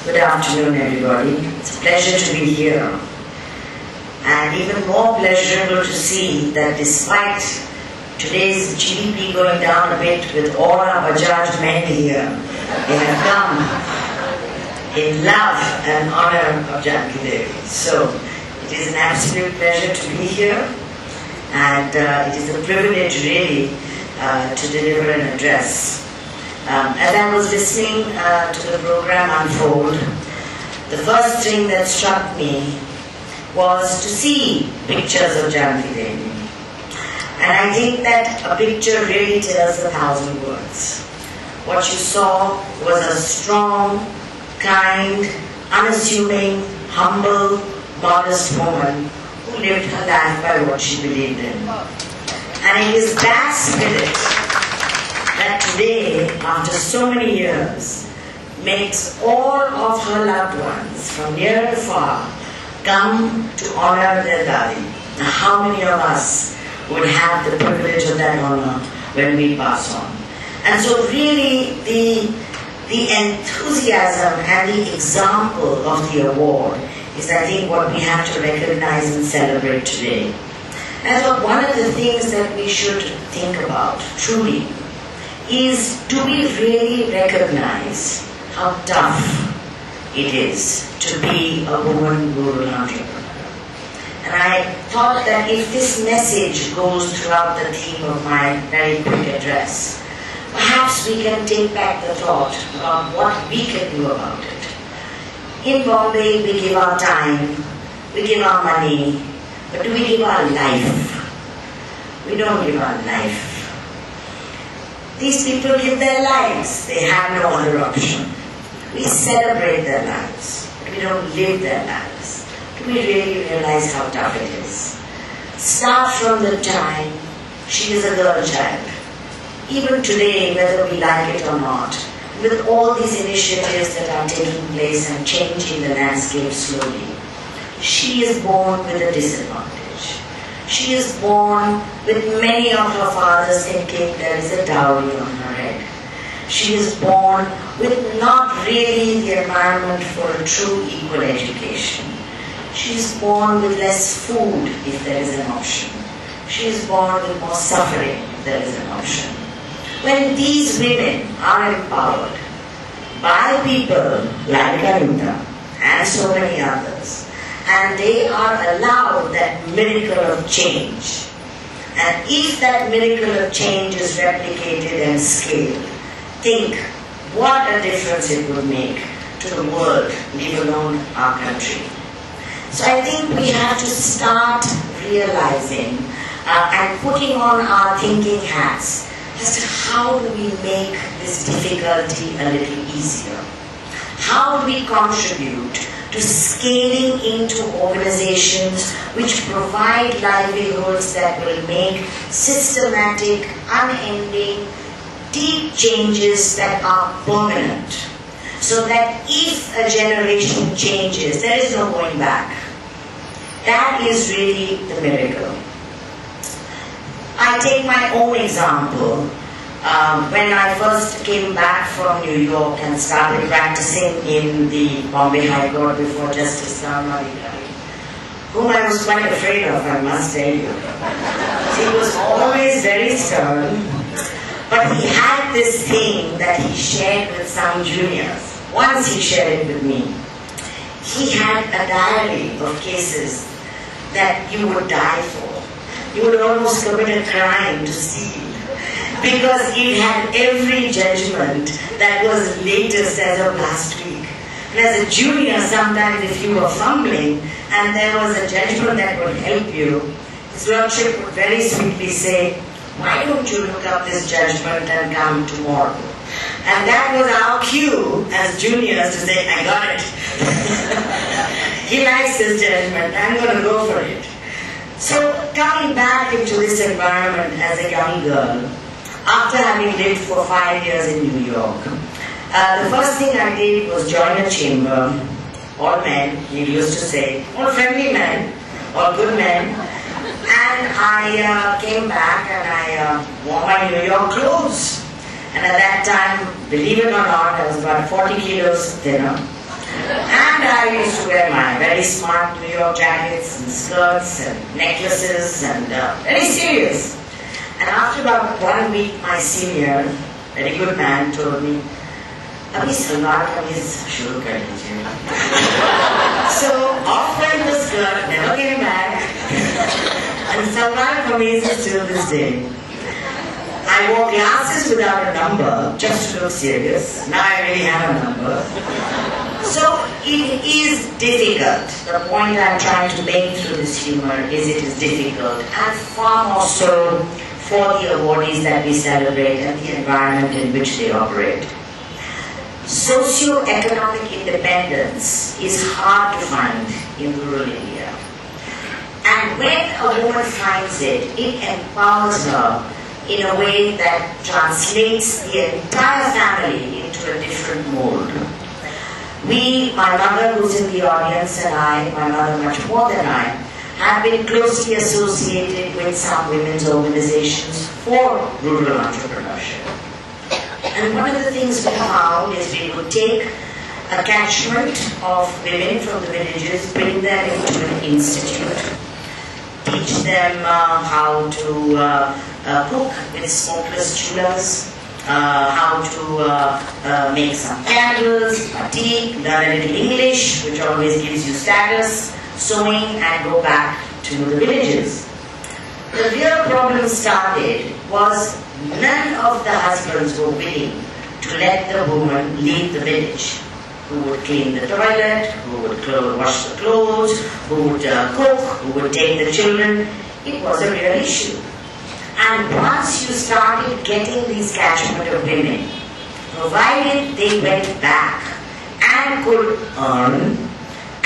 Good afternoon, everybody. It's a pleasure to be here. And even more pleasurable to see that despite today's GDP going down a bit with all our Bajaj men here, they have come in love and honor of Jankidevi. So it is an absolute pleasure to be here, and it is a privilege really to deliver an address. As I was listening to the program unfold, the first thing that struck me was to see pictures of Jankidevi. And I think that a picture really tells 1,000 words. What you saw was a strong, kind, unassuming, humble, modest woman who lived her life by what she believed in. And it is that spirit that today, after so many years, makes all of her loved ones from near and far come to honor their Dadi. Now, how many of us would have the privilege of that honor when we pass on? And so really the enthusiasm and the example of the award is, I think, what we have to recognize and celebrate today. And so one of the things that we should think about, truly, is do we really recognize how tough it is to be a woman rural entrepreneur? And I thought that if this message goes throughout the theme of my very quick address, perhaps we can take back the thought about what we can do about it. In Bombay, we give our time, we give our money, but do we give our life? We don't give our life. These people give their lives. They have no other option. We celebrate their lives, but we don't live their lives. Do we really realize how tough it is? Start from the time she is a girl child. Even today, whether we like it or not, with all these initiatives that are taking place and changing the landscape slowly, she is born with a disadvantage. She is born with many of her fathers thinking there is a dowry on her head. She is born with not really the environment for a true equal education. She is born with less food if there is an option. She is born with more suffering if there is an option. When these women are empowered by people like Anita and so many others, and they are allowed that miracle of change, and if that miracle of change is replicated and scaled, think what a difference it would make to the world, leave alone our country. So I think we have to start realizing and putting on our thinking hats as to how do we make this difficulty a little easier. How do we contribute to scaling into organizations which provide livelihoods that will make systematic, unending, deep changes that are permanent, so that if a generation changes, there is no going back. That is really the miracle. I take my own example. When I first came back from New York and started practicing in the Bombay High Court before Justice Zia Mody, whom I was quite afraid of, I must tell you. He was always very stern, but he had this thing that he shared with some juniors. Once he shared it with me. He had a diary of cases that you would die for. You would almost commit a crime to see, because it had every judgment that was latest as of last week. And as a junior, sometimes if you were fumbling and there was a judgment that would help you, His Lordship would very sweetly say, why don't you look up this judgment and come tomorrow? And that was our cue as juniors to say, I got it. He likes this judgment, I'm going to go for it. So coming back into this environment as a young girl, after having lived for 5 years in New York, the first thing I did was join a chamber, all men, he used to say, all friendly men, all good men, and I came back and I wore my New York clothes. And at that time, believe it or not, I was about 40 kilos thinner. And I used to wear my very smart New York jackets and skirts and necklaces and very serious. And after about 1 week, my senior, very good man, told me, "Abhi salwar kameez shuru kar lijiye." So off went the skirt, never came back. And salwar kameez is still this day. I wore glasses without a number, just to look serious. Now I really have a number. So it is difficult. The point I'm trying to make through this humor is it is difficult, and far more so for the awardees that we celebrate and the environment in which they operate. Socio-economic independence is hard to find in rural India. And when a woman finds it, it empowers her in a way that translates the entire family into a different mold. We, my mother who's in the audience and I, my mother much more than I, have been closely associated with some women's organizations for rural entrepreneurship. And one of the things we found is we would take a catchment of women from the villages, bring them into an institute, teach them how to cook with smokeless chulas, how to make some candles, batik, learn a little English, which always gives you status, sewing, and go back to the villages. The real problem started was none of the husbands were willing to let the woman leave the village. Who would clean the toilet, who would wash the clothes, who would cook, who would take the children. It was a real issue. And once you started getting these catchment of women, provided they went back and could earn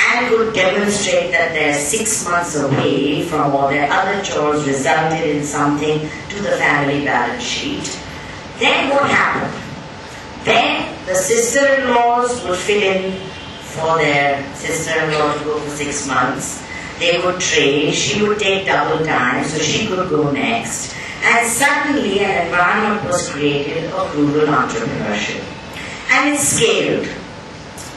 and could demonstrate that their 6 months away from all their other chores resulted in something to the family balance sheet, then what happened? Then the sister-in-laws would fill in for their sister-in-law to go for 6 months. They would trade, she would take double time so she could go next. And suddenly an environment was created of rural entrepreneurship. And it scaled.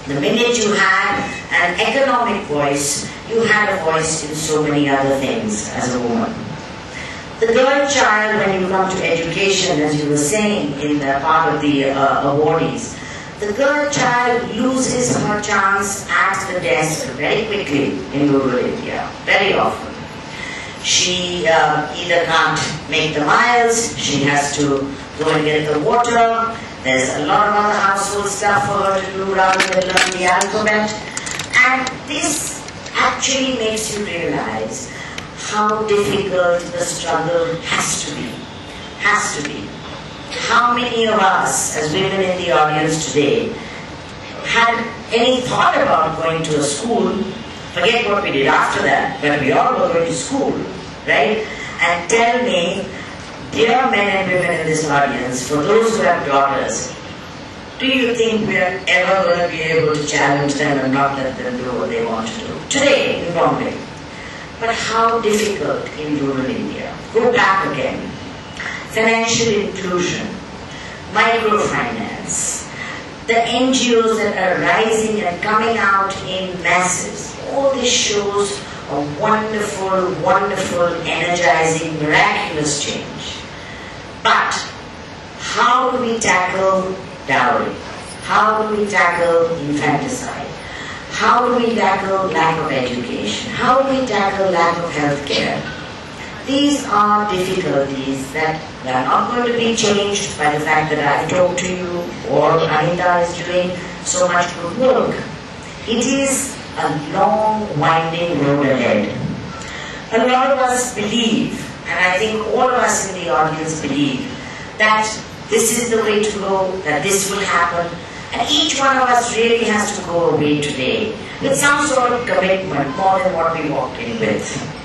The minute you had an economic voice, you had a voice in so many other things as a woman. The girl child, when you come to education, as you were saying in the part of the awardees, the girl child loses her chance at the desk very quickly in rural India, very often. She either can't make the miles, she has to go and get the water, there's a lot of other household stuff for her to do rather than learn the alphabet. And this actually makes you realize how difficult the struggle has to be. Has to be. How many of us, as women in the audience today, had any thought about going to a school? Forget what we did after that, but we all were going to school, right? And tell me, dear men and women in this audience, for those who have daughters, do you think we are ever going to be able to challenge them and not let them do what they want to do? Today, in Bombay. But how difficult in rural India. Go back again. Financial inclusion, microfinance, the NGOs that are rising and coming out in masses. All this shows a wonderful, wonderful, energizing, miraculous change. But how do we tackle dowry? How do we tackle infanticide? How do we tackle lack of education? How do we tackle lack of health care? These are difficulties that are not going to be changed by the fact that I've talked to you or Anita is doing so much good work. It is a long, winding road ahead. A lot of us believe, and I think all of us in the audience believe, that this is the way to go, that this will happen, and each one of us really has to go away today with some sort of commitment, more than what we walked in with.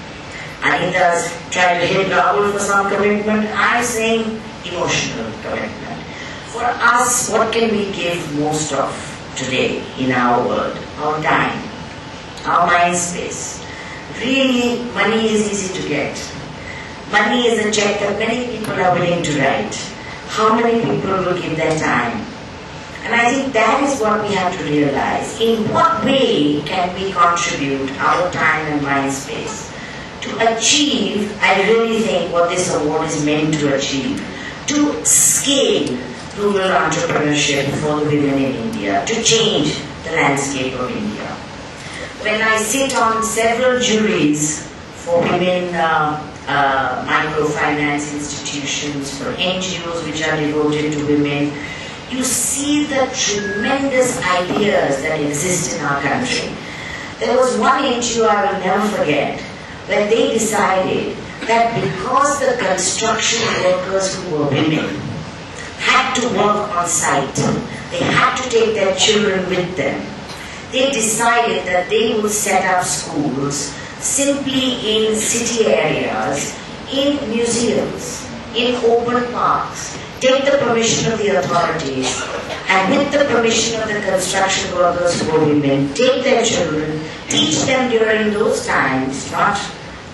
Anita's trying to hit Rahul for some commitment. I'm saying emotional commitment. For us, what can we give most of today in our world? Our time, our mind space. Really, money is easy to get. Money is a check that many people are willing to write. How many people will give their time? And I think that is what we have to realize. In what way can we contribute our time and mind space to achieve, I really think, what this award is meant to achieve, to scale rural entrepreneurship for the women in India, to change the landscape of India. When I sit on several juries for women microfinance institutions, for NGOs which are devoted to women, you see the tremendous ideas that exist in our country. There was one NGO I will never forget, when they decided that because the construction workers who were women had to work on site, they had to take their children with them, they decided that they would set up schools simply in city areas, in museums, in open parks, take the permission of the authorities, and with the permission of the construction workers who were women, take their children, teach them during those times, not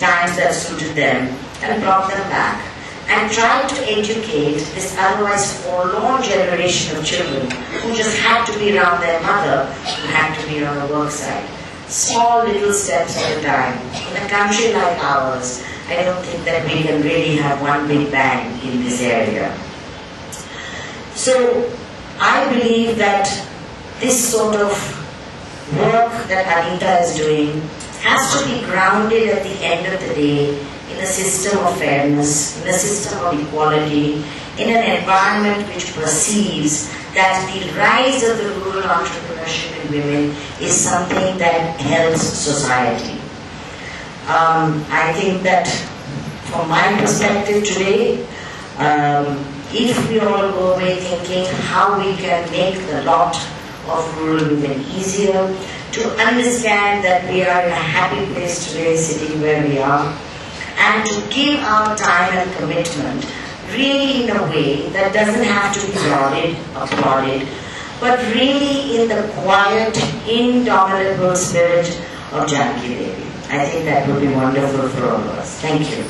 times that suited them, and brought them back, and tried to educate this otherwise forlorn generation of children who just had to be around their mother, who had to be on a work site. Small little steps at a time. In a country like ours, I don't think that we can really have one big bang in this area. So I believe that this sort of work that Anita is doing has to be grounded at the end of the day in a system of fairness, in a system of equality, in an environment which perceives that the rise of the rural entrepreneurship in women is something that helps society. I think that from my perspective today, if we all go away thinking how we can make the lot of rural women easier, to understand that we are in a happy place today sitting where we are, and to give our time and commitment really in a way that doesn't have to be applauded, but really in the quiet, indomitable spirit of Jankidevi. I think that would be wonderful for all of us. Thank you.